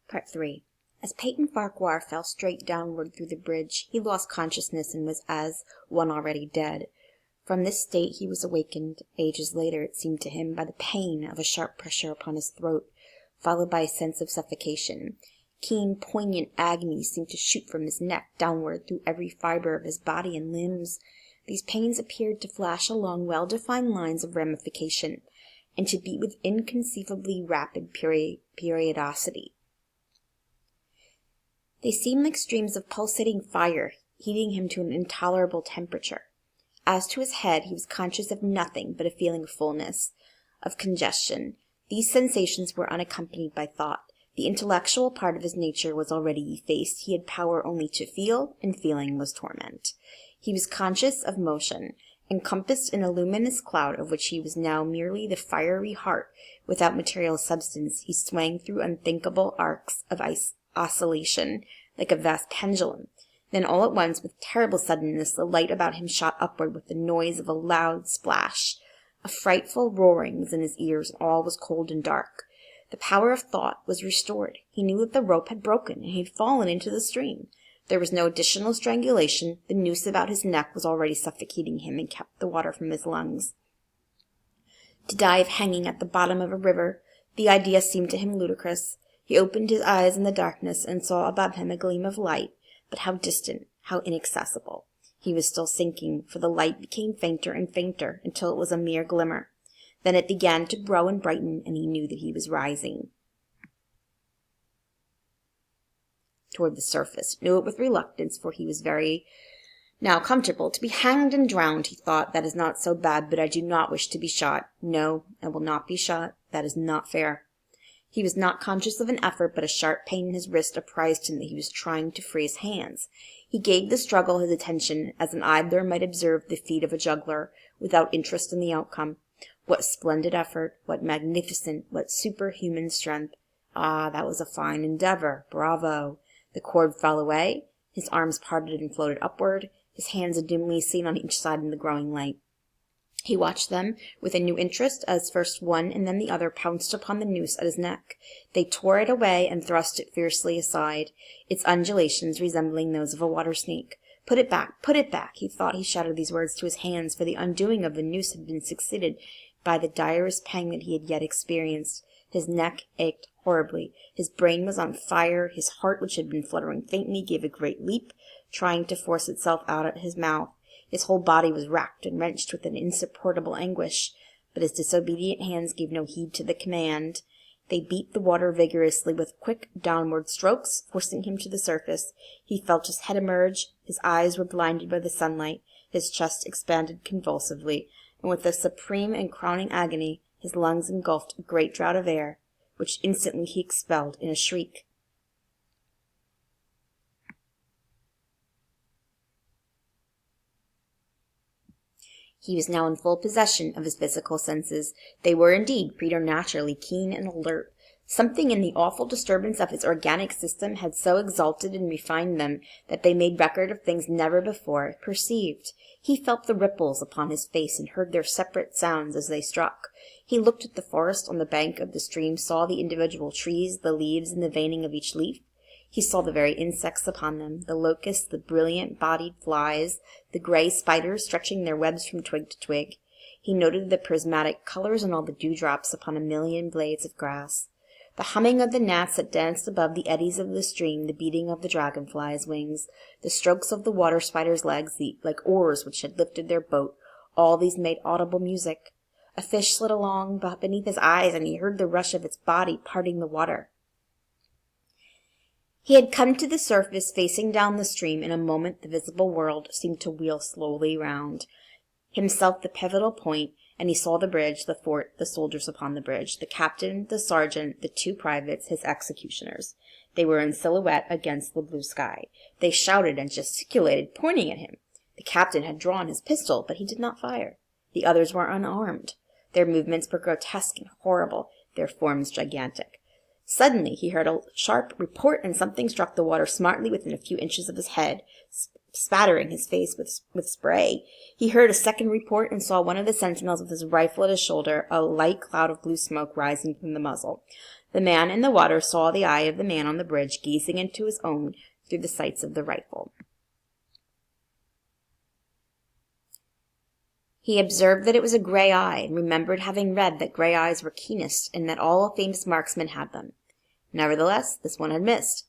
Part 3. As Peyton Farquhar fell straight downward through the bridge, he lost consciousness and was as one already dead. From this state he was awakened, ages later, it seemed to him, by the pain of a sharp pressure upon his throat, followed by a sense of suffocation. Keen, poignant agony seemed to shoot from his neck downward through every fibre of his body and limbs. These pains appeared to flash along well-defined lines of ramification, and to beat with inconceivably rapid periodicity. They seemed like streams of pulsating fire, heating him to an intolerable temperature. As to his head, he was conscious of nothing but a feeling of fullness, of congestion. These sensations were unaccompanied by thought. The intellectual part of his nature was already effaced. He had power only to feel, and feeling was torment. He was conscious of motion, encompassed in a luminous cloud of which he was now merely the fiery heart. Without material substance, he swang through unthinkable arcs of oscillation, like a vast pendulum. Then all at once, with terrible suddenness, the light about him shot upward with the noise of a loud splash. A frightful roaring was in his ears, and all was cold and dark. The power of thought was restored. He knew that the rope had broken, and he had fallen into the stream. There was no additional strangulation. The noose about his neck was already suffocating him and kept the water from his lungs. To die of hanging at the bottom of a river, the idea seemed to him ludicrous. He opened his eyes in the darkness and saw above him a gleam of light, but how distant, how inaccessible. He was still sinking, for the light became fainter and fainter until it was a mere glimmer. Then it began to grow and brighten, and he knew that he was rising toward the surface, knew it with reluctance, for he was very now comfortable. To be hanged and drowned, he thought, that is not so bad, but I do not wish to be shot. No, I will not be shot. That is not fair. He was not conscious of an effort, but a sharp pain in his wrist apprised him that he was trying to free his hands. He gave the struggle his attention, as an idler might observe the feat of a juggler, without interest in the outcome. What splendid effort, what magnificent, what superhuman strength! Ah, that was a fine endeavor. Bravo! The cord fell away, his arms parted and floated upward, his hands dimly seen on each side in the growing light. He watched them with a new interest as first one and then the other pounced upon the noose at his neck. They tore it away and thrust it fiercely aside, its undulations resembling those of a water-snake. Put it back, he thought. He shouted these words to his hands, for the undoing of the noose had been succeeded by the direst pang that he had yet experienced. His neck ached horribly. His brain was on fire. His heart, which had been fluttering faintly, gave a great leap, trying to force itself out at his mouth. His whole body was racked and wrenched with an insupportable anguish, but his disobedient hands gave no heed to the command. They beat the water vigorously with quick downward strokes, forcing him to the surface. He felt his head emerge, his eyes were blinded by the sunlight, his chest expanded convulsively, and with a supreme and crowning agony, his lungs engulfed a great draught of air, which instantly he expelled in a shriek. He was now in full possession of his physical senses. They were indeed preternaturally keen and alert. Something in the awful disturbance of his organic system had so exalted and refined them that they made record of things never before perceived. He felt the ripples upon his face and heard their separate sounds as they struck. He looked at the forest on the bank of the stream, saw the individual trees, the leaves, and the veining of each leaf. He saw the very insects upon them, the locusts, the brilliant-bodied flies, the gray spiders stretching their webs from twig to twig. He noted the prismatic colors and all the dewdrops upon a million blades of grass. The humming of the gnats that danced above the eddies of the stream, the beating of the dragonfly's wings, the strokes of the water spider's legs, like oars which had lifted their boat, all these made audible music. A fish slid along beneath his eyes, and he heard the rush of its body parting the water. He had come to the surface, facing down the stream. In a moment the visible world seemed to wheel slowly round, himself the pivotal point, and he saw the bridge, the fort, the soldiers upon the bridge, the captain, the sergeant, the two privates, his executioners. They were in silhouette against the blue sky. They shouted and gesticulated, pointing at him. The captain had drawn his pistol, but he did not fire. The others were unarmed. Their movements were grotesque and horrible, their forms gigantic. Suddenly he heard a sharp report, and something struck the water smartly within a few inches of his head, spattering his face with spray. He heard a second report and saw one of the sentinels with his rifle at his shoulder, a light cloud of blue smoke rising from the muzzle. The man in the water saw the eye of the man on the bridge gazing into his own through the sights of the rifle. He observed that it was a gray eye, and remembered having read that gray eyes were keenest, and that all famous marksmen had them. Nevertheless, this one had missed.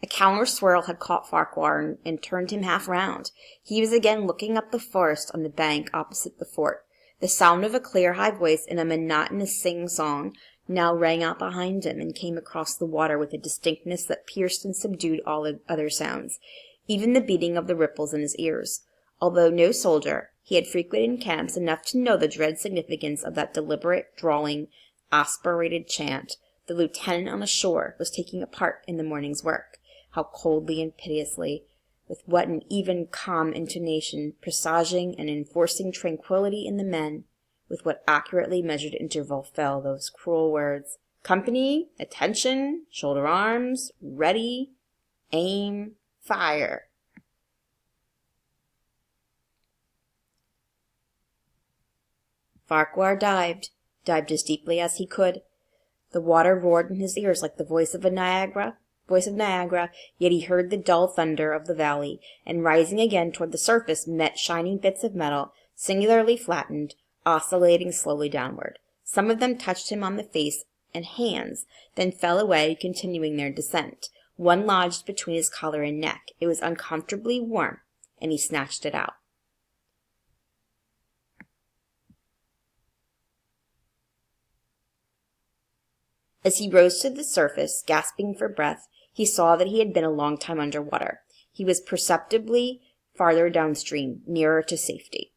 A counter swirl had caught Farquhar and turned him half round. He was again looking up the forest on the bank opposite the fort. The sound of a clear, high voice in a monotonous sing-song now rang out behind him and came across the water with a distinctness that pierced and subdued all other sounds, even the beating of the ripples in his ears. Although no soldier, he had frequented camps enough to know the dread significance of that deliberate, drawling, aspirated chant. The lieutenant on the shore was taking a part in the morning's work. How coldly and piteously, with what an even, calm intonation, presaging and enforcing tranquillity in the men, with what accurately measured interval fell those cruel words, "Company, attention, shoulder arms, ready, aim, fire." Farquhar dived as deeply as he could. The water roared in his ears like the voice of Niagara, yet he heard the dull thunder of the valley, and rising again toward the surface met shining bits of metal, singularly flattened, oscillating slowly downward. Some of them touched him on the face and hands, then fell away, continuing their descent. One lodged between his collar and neck. It was uncomfortably warm, and he snatched it out. As he rose to the surface, gasping for breath, he saw that he had been a long time under water. He was perceptibly farther downstream, nearer to safety.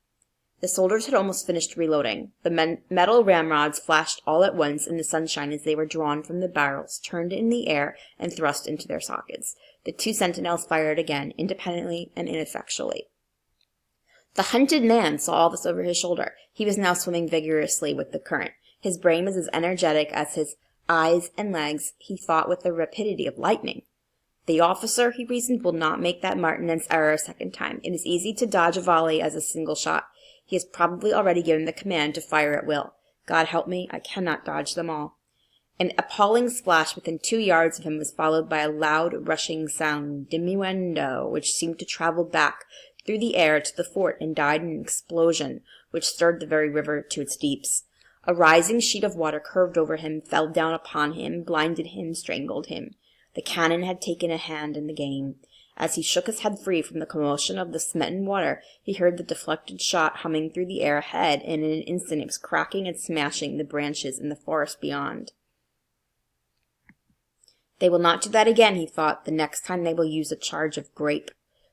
The soldiers had almost finished reloading. The metal ramrods flashed all at once in the sunshine as they were drawn from the barrels, turned in the air, and thrust into their sockets. The two sentinels fired again, independently and ineffectually. The hunted man saw all this over his shoulder. He was now swimming vigorously with the current. His brain was as energetic as his eyes and legs. He thought with the rapidity of lightning. The officer, he reasoned, will not make that martinet's error a second time. It is easy to dodge a volley as a single shot. He has probably already given the command to fire at will. God help me, I cannot dodge them all. An appalling splash within 2 yards of him was followed by a loud, rushing sound, diminuendo, which seemed to travel back through the air to the fort and died in an explosion which stirred the very river to its deeps. A rising sheet of water curved over him, fell down upon him, blinded him, strangled him. The cannon had taken a hand in the game. As he shook his head free from the commotion of the smitten water, he heard the deflected shot humming through the air ahead, and in an instant it was cracking and smashing the branches in the forest beyond. They will not do that again, he thought. The next time they will use a charge of grape.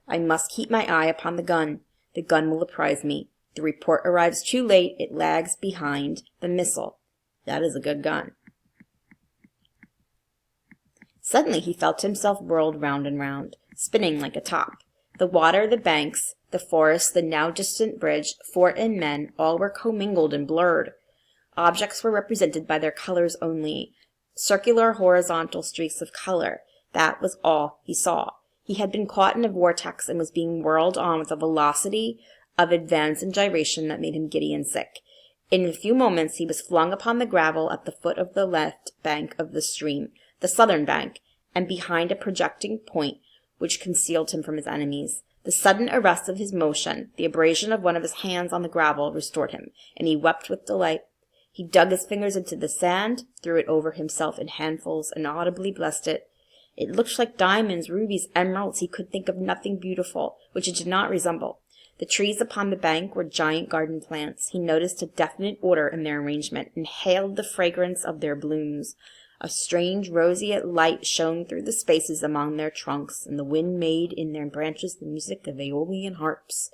I must keep my eye upon the gun. The gun will apprise me. The report arrives too late. It lags behind the missile. That is a good gun. Suddenly he felt himself whirled round and round, spinning like a top. The water, the banks, the forest, the now distant bridge, fort and men, all were commingled and blurred. Objects were represented by their colors only, circular horizontal streaks of color. That was all he saw. He had been caught in a vortex and was being whirled on with a velocity of advance and gyration that made him giddy and sick. In a few moments he was flung upon the gravel at the foot of the left bank of the stream, the southern bank, and behind a projecting point which concealed him from his enemies. The sudden arrest of his motion, the abrasion of one of his hands on the gravel, restored him, and he wept with delight. He dug his fingers into the sand, threw it over himself in handfuls, and audibly blessed it. It looked like diamonds, rubies, emeralds. He could think of nothing beautiful which it did not resemble. The trees upon the bank were giant garden plants. He noticed a definite order in their arrangement, inhaled the fragrance of their blooms. A strange roseate light shone through the spaces among their trunks, and the wind made in their branches the music of aeolian harps.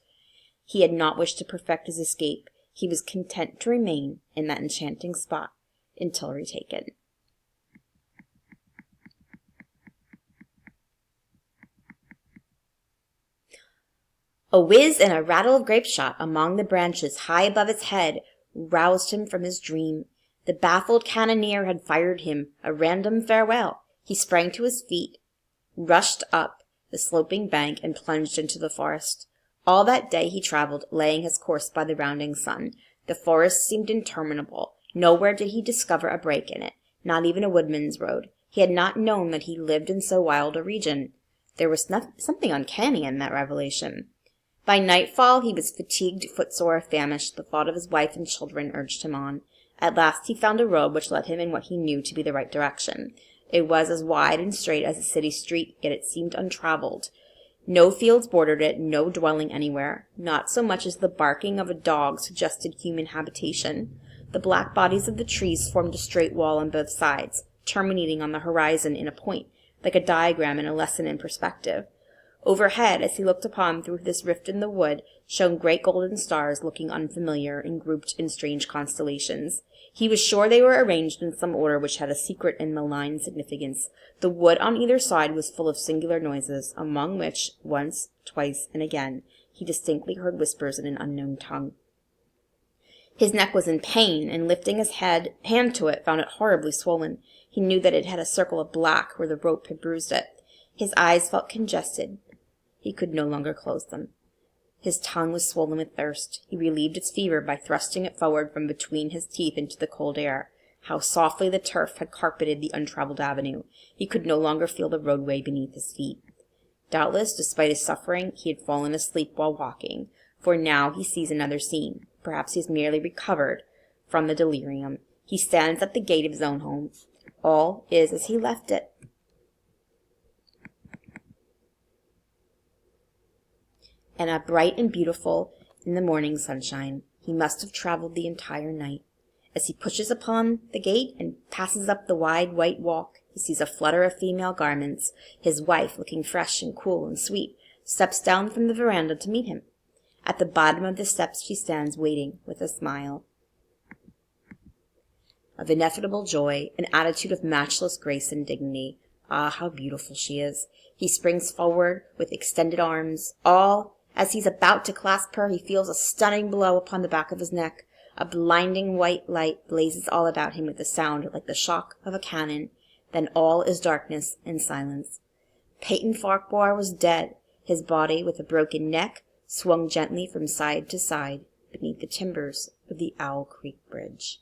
He had not wished to perfect his escape. He was content to remain in that enchanting spot until retaken. A whiz and a rattle of grape shot among the branches high above his head roused him from his dream. The baffled cannoneer had fired him a random farewell. He sprang to his feet, rushed up the sloping bank, and plunged into the forest. All that day he traveled, laying his course by the rounding sun. The forest seemed interminable. Nowhere did he discover a break in it. not even a woodman's road. He had not known that he lived in so wild a region. There was something uncanny in that revelation. By nightfall he was fatigued, footsore, famished. The thought of his wife and children urged him on. At last he found a road which led him in what he knew to be the right direction. It was as wide and straight as a city street, yet it seemed untraveled. No fields bordered it, no dwelling anywhere. Not so much as the barking of a dog suggested human habitation. The black bodies of the trees formed a straight wall on both sides, terminating on the horizon in a point, like a diagram in a lesson in perspective. Overhead, as he looked upon through this rift in the wood, shone great golden stars, looking unfamiliar and grouped in strange constellations. He was sure they were arranged in some order which had a secret and malign significance. The wood on either side was full of singular noises, among which, once, twice, and again, he distinctly heard whispers in an unknown tongue. His neck was in pain, and lifting his hand to it, found it horribly swollen. He knew that it had a circle of black where the rope had bruised it. His eyes felt congested. He could no longer close them. His tongue was swollen with thirst. He relieved its fever by thrusting it forward from between his teeth into the cold air. How softly the turf had carpeted the untraveled avenue. He could no longer feel the roadway beneath his feet. Doubtless, despite his suffering, he had fallen asleep while walking, for now he sees another scene. Perhaps he has merely recovered from the delirium. He stands at the gate of his own home. All is as he left it. And bright and beautiful in the morning sunshine. He must have traveled the entire night. As he pushes upon the gate and passes up the wide white walk, he sees a flutter of female garments. His wife, looking fresh and cool and sweet, steps down from the veranda to meet him. At the bottom of the steps she stands, waiting, with a smile of ineffable joy, an attitude of matchless grace and dignity. Ah, how beautiful she is! He springs forward with extended arms. As he's about to clasp her, he feels a stunning blow upon the back of his neck. A blinding white light blazes all about him with a sound like the shock of a cannon. Then all is darkness and silence. Peyton Farquhar was dead. His body, with a broken neck, swung gently from side to side beneath the timbers of the Owl Creek Bridge.